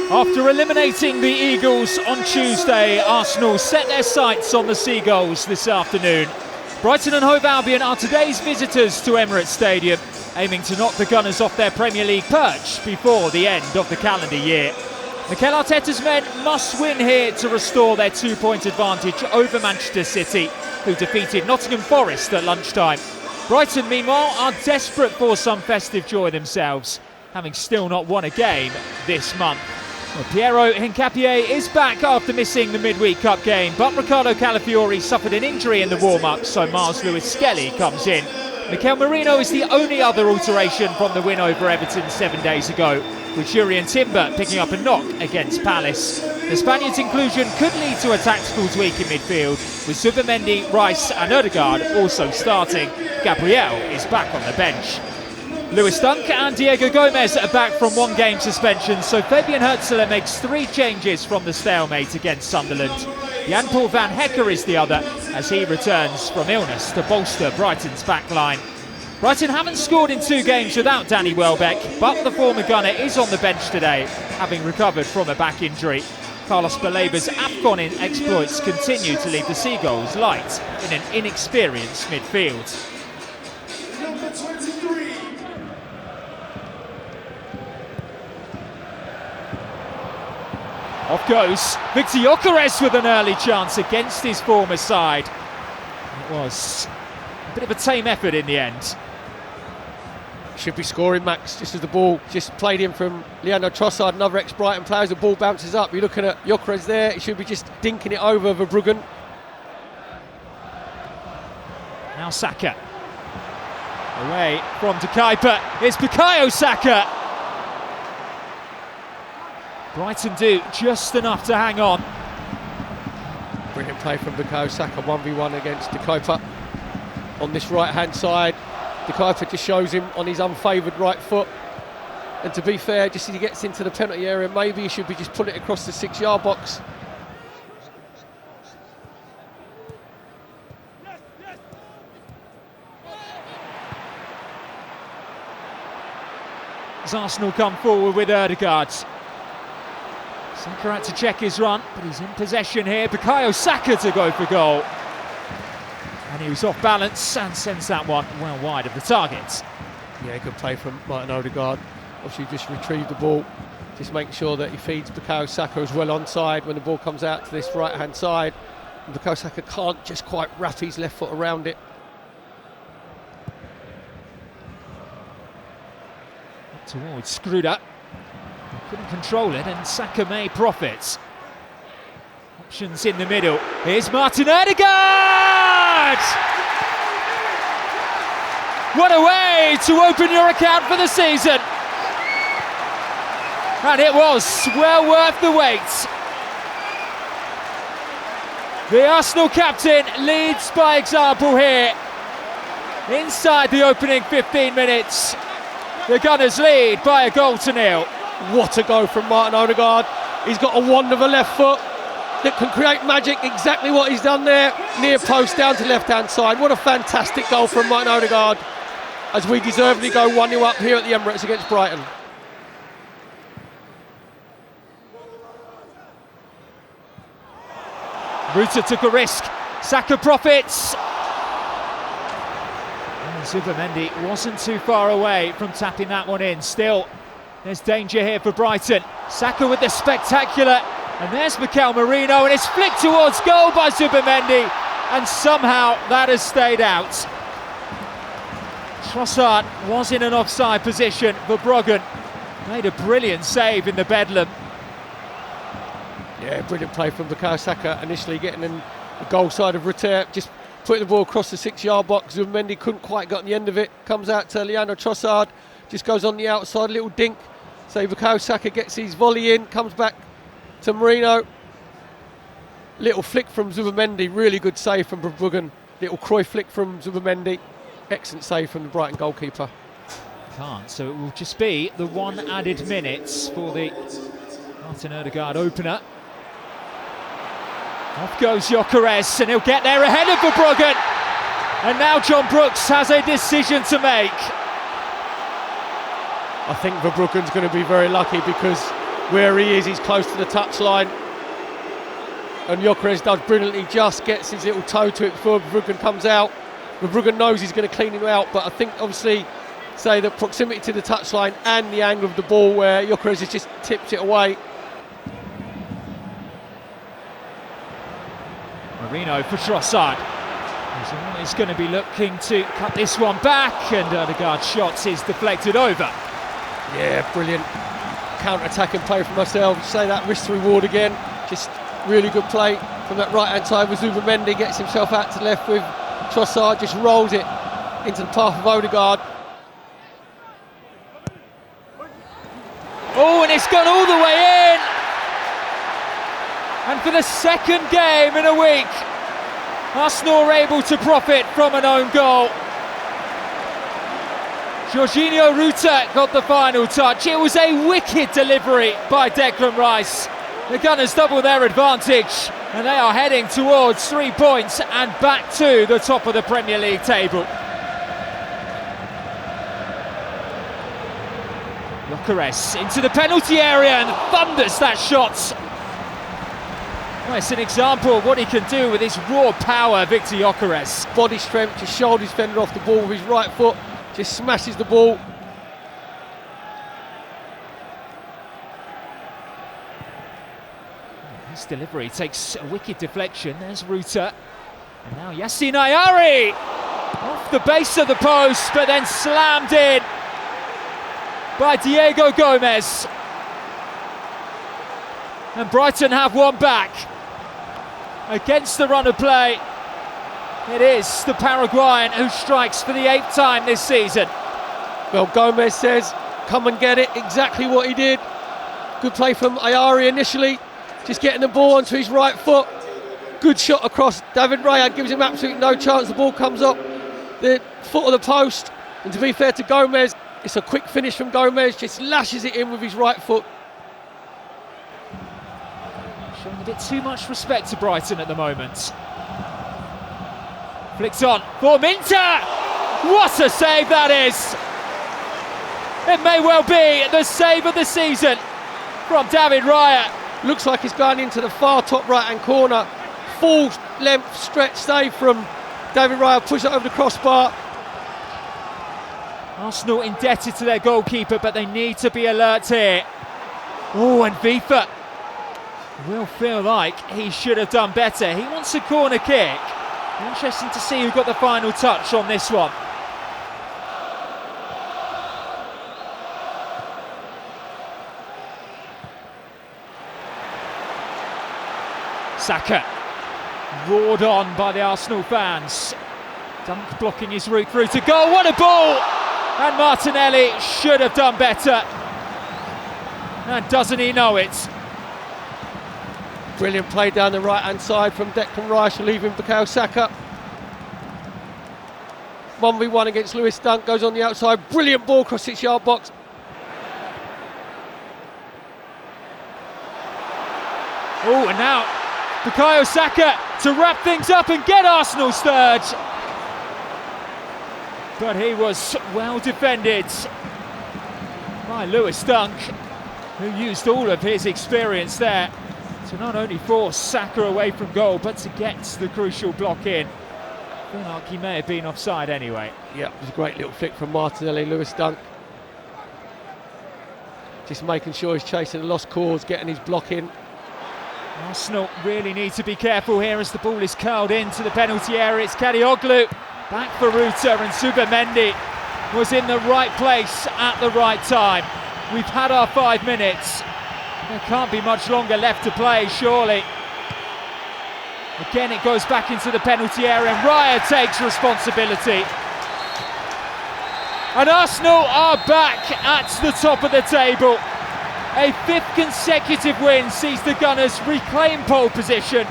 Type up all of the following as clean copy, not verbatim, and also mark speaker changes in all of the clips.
Speaker 1: After eliminating the Eagles on Tuesday, Arsenal set their sights on the Seagulls this afternoon. Brighton and Hove Albion are today's visitors to Emirates Stadium, aiming to knock the Gunners off their Premier League perch before the end of the calendar year. Mikel Arteta's men must win here to restore their 2-point advantage over Manchester City, who defeated Nottingham Forest at lunchtime. Brighton, meanwhile, are desperate for some festive joy themselves, having still not won a game this month. Well, Piero Hincapié is back after missing the midweek cup game, but Riccardo Calafiori suffered an injury in the warm-up, so Miles Lewis-Skelly comes in. Mikel Merino is the only other alteration from the win over Everton 7 days ago, with Jurien Timber picking up a knock against Palace. The Spaniard's inclusion could lead to a tactical tweak in midfield, with Zubimendi, Rice and Odegaard also starting. Gabriel is back on the bench. Lewis Dunk and Diego Gomez are back from one-game suspension, so Fabian Hürzeler makes 3 changes from the stalemate against Sunderland. Jan-Paul van Hecker is the other, as he returns from illness to bolster Brighton's back line. Brighton haven't scored in 2 games without Danny Welbeck, but the former gunner is on the bench today, having recovered from a back injury. Carlos Balaba's AFCON exploits continue to leave the Seagulls light in an inexperienced midfield.
Speaker 2: Number 23.
Speaker 1: Off goes Victor Gyökeres with an early chance against his former side. It was a bit of a tame effort in the end.
Speaker 3: Should be scoring, Max, just as the ball just played in from Leandro Trossard, another ex-Brighton player. As the ball bounces up, you're looking at Gyökeres there. He should be just dinking it over Verbruggen.
Speaker 1: Now Saka. Away from De Kuiper. It's Bukayo Saka. Brighton do just enough to hang on.
Speaker 3: Brilliant play from Bukayo Saka, 1v1 against De Kuiper on this right-hand side. De Kuiper just shows him on his unfavoured right foot. And to be fair, just as he gets into the penalty area, maybe he should be just putting it across the 6-yard box.
Speaker 1: As Arsenal come forward with Odegaard. Saka had to check his run, but he's in possession here. Bukayo Saka to go for goal. And he was off balance and sends that one well wide of the target.
Speaker 3: Yeah, good play from Martin Odegaard. Obviously just retrieved the ball, just making sure that he feeds Bukayo Saka as well onside when the ball comes out to this right-hand side. And Bukayo Saka can't just quite wrap his left foot around it.
Speaker 1: Up towards Skruder. Couldn't control it, and Saka may profit. Options in the middle. Here's Martin Odegaard! What a way to open your account for the season! And it was well worth the wait. The Arsenal captain leads by example here. Inside the opening 15 minutes, the Gunners lead by a goal to nil.
Speaker 3: What a go from Martin Odegaard. He's got a wand of a left foot that can create magic, exactly what he's done there. Near post down to left-hand side. What a fantastic goal from Martin Odegaard, as we deservedly go 1-0 up here at the Emirates against Brighton.
Speaker 1: Rutter took a risk. Saka profits. And Zubimendi wasn't too far away from tapping that one in. Still, there's danger here for Brighton. Saka with the spectacular, and there's Mikel Merino, and it's flicked towards goal by Zubimendi, and somehow that has stayed out. Trossard was in an offside position, but Verbruggen made a brilliant save in the bedlam.
Speaker 3: Yeah, brilliant play from Bukayo Saka, initially getting in the goal side of Rutter, just putting the ball across the 6-yard box. Zubimendi couldn't quite get on the end of it, comes out to Leandro Trossard, just goes on the outside, little dink. So Bukayo Saka gets his volley in, comes back to Merino. Little flick from Zubimendi, really good save from Verbruggen. Little Cruyff flick from Zubimendi. Excellent save from the Brighton goalkeeper.
Speaker 1: Can't, so it will just be the 1 added minutes for the Martin Odegaard opener. Off goes Gyökeres, and he'll get there ahead of Verbruggen. And now John Brooks has a decision to make.
Speaker 3: I think Verbruggen's going to be very lucky, because where he is, he's close to the touchline. And Gyökeres does brilliantly, just gets his little toe to it before Verbruggen comes out. Verbruggen knows he's going to clean him out, but I think obviously, say the proximity to the touchline and the angle of the ball where Gyökeres has just tipped it away.
Speaker 1: Marino for Trossard. He's going to be looking to cut this one back, and Odegaard's shot is deflected over.
Speaker 3: Yeah, brilliant counter-attacking play from myself. Say that risk to reward again. Just really good play from that right-hand side with Zubimendi, gets himself out to the left with Trossard, just rolls it into the path of Odegaard.
Speaker 1: Oh, and it's gone all the way in! And for the second game in a week, Arsenal are able to profit from an own goal. Georginio Rutter got the final touch. It was a wicked delivery by Declan Rice. The Gunners double their advantage, and they are heading towards 3 points and back to the top of the Premier League table. Gyökeres into the penalty area and thunders that shot. Well, it's an example of what he can do with his raw power, Victor Gyökeres.
Speaker 3: Body strength, just shoulders fended off the ball with his right foot, just smashes the ball.
Speaker 1: His delivery takes a wicked deflection. There's Rutter. And now Yassine Ayari off the base of the post, but then slammed in by Diego Gomez. And Brighton have one back. Against the run of play, it is the Paraguayan who strikes for the 8th time this season.
Speaker 3: Well, Gomez says, come and get it, exactly what he did. Good play from Ayari initially, just getting the ball onto his right foot. Good shot across. David Raya gives him absolutely no chance. The ball comes up the foot of the post. And to be fair to Gomez, it's a quick finish from Gomez, just lashes it in with his right foot.
Speaker 1: Showing a bit too much respect to Brighton at the moment. Flicked on for Minter. What a save that is! It may well be the save of the season from David Raya.
Speaker 3: Looks like he's going into the far top right-hand corner. Full length stretch save from David Raya, push it over the crossbar.
Speaker 1: Arsenal indebted to their goalkeeper, but they need to be alert here. Oh, and Vifa will feel like he should have done better. He wants a corner kick. Interesting to see who got the final touch on this one. Saka, roared on by the Arsenal fans. Dunk blocking his route through to goal. What a ball! And Martinelli should have done better. And doesn't he know it?
Speaker 3: Brilliant play down the right-hand side from Declan Rice, relieving Bukayo Saka. 1v1 against Lewis Dunk, goes on the outside. Brilliant ball across 6-yard box.
Speaker 1: Oh, and now Bukayo Saka to wrap things up and get Arsenal's third. But he was well defended by Lewis Dunk, who used all of his experience there to not only force Saka away from goal, but to get the crucial block in. I feel like he may have been offside anyway.
Speaker 3: Yeah, it was a great little flick from Martinelli. Lewis Dunk just making sure he's chasing a lost cause, getting his block in.
Speaker 1: Arsenal really need to be careful here as the ball is curled into the penalty area. It's Kadioglu back for Rutter, and Zubimendi was in the right place at the right time. We've had our 5 minutes. There can't be much longer left to play, surely. Again, it goes back into the penalty area, and Raya takes responsibility. And Arsenal are back at the top of the table. A 5th consecutive win sees the Gunners reclaim pole position,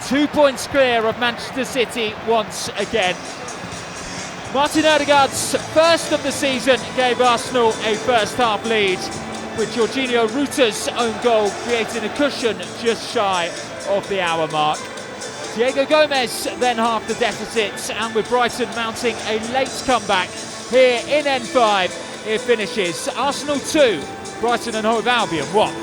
Speaker 1: 2 points clear of Manchester City once again. Martin Odegaard's first of the season gave Arsenal a first half lead, with Georginio Rutter's own goal creating a cushion just shy of the hour mark. Diego Gomez then halved the deficit, and with Brighton mounting a late comeback here in N5, it finishes Arsenal 2, Brighton and Hove Albion 1.